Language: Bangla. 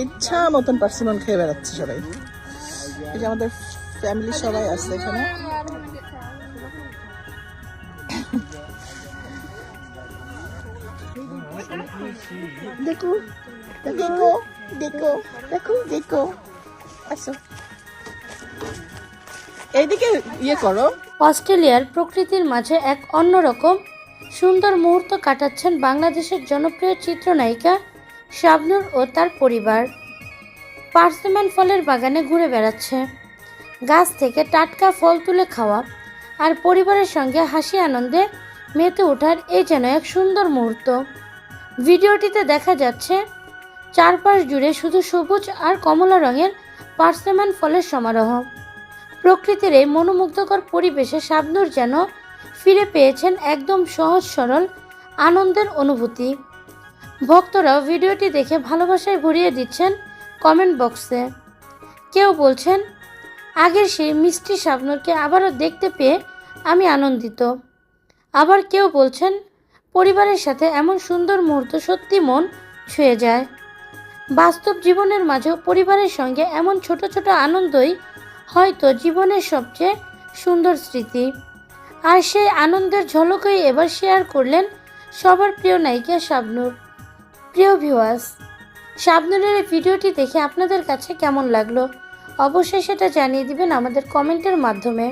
ইচ্ছা মতন পার্সিমন খেয়ে বেড়াচ্ছে সবাই। এই যে আমাদের ফ্যামিলি সবাই আছে এখানে। দেখো দেখো দেখো দেখো দেখো, আসো এইদিকে ইয়ে করো। অস্ট্রেলিয়ার প্রকৃতির মাঝে এক অন্যরকম সুন্দর মুহূর্ত কাটাচ্ছেন বাংলাদেশের জনপ্রিয় চিত্রনায়িকা শাবনূর ও তার পরিবার। পার্সিমন ফলের বাগানে ঘুরে বেড়াচ্ছে, গাছ থেকে টাটকা ফল তুলে খাওয়া আর পরিবারের সঙ্গে হাসি আনন্দে মেতে ওঠার এই যেন এক সুন্দর মুহূর্ত। ভিডিওটিতে দেখা যাচ্ছে চারপাশ জুড়ে শুধু সবুজ আর কমলা রঙের পার্সিমন ফলের সমারোহ। প্রকৃতির এই মনোমুগ্ধকর পরিবেশে শাবনূর যেন ফিরে পেয়েছেন একদম সহজ সরল আনন্দের অনুভূতি। ভক্তরাও ভিডিওটি দেখে ভালোবাসায় ভরিয়ে দিচ্ছেন কমেন্ট বক্সে। কেউ বলছেন, আগের সেই মিষ্টি শাবনূরকে আবারও দেখতে পেয়ে আমি আনন্দিত। আবার কেউ বলছেন, পরিবারের সাথে এমন সুন্দর মুহূর্ত সত্যি মন ছুঁয়ে যায়। বাস্তব জীবনের মাঝেও পরিবারের সঙ্গে এমন ছোট ছোট আনন্দই হয়তো জীবনের সবচেয়ে সুন্দর স্মৃতি। আর সেই আনন্দের ঝলকই এবার শেয়ার করলেন সবার প্রিয় নায়িকা শাবনূর। প্রিয় ভিউয়ার্স, শাবনূরের এই ভিডিওটি দেখে আপনাদের কাছে কেমন লাগলো অবশ্যই সেটা জানিয়ে দিবেন আমাদের কমেন্টের মাধ্যমে।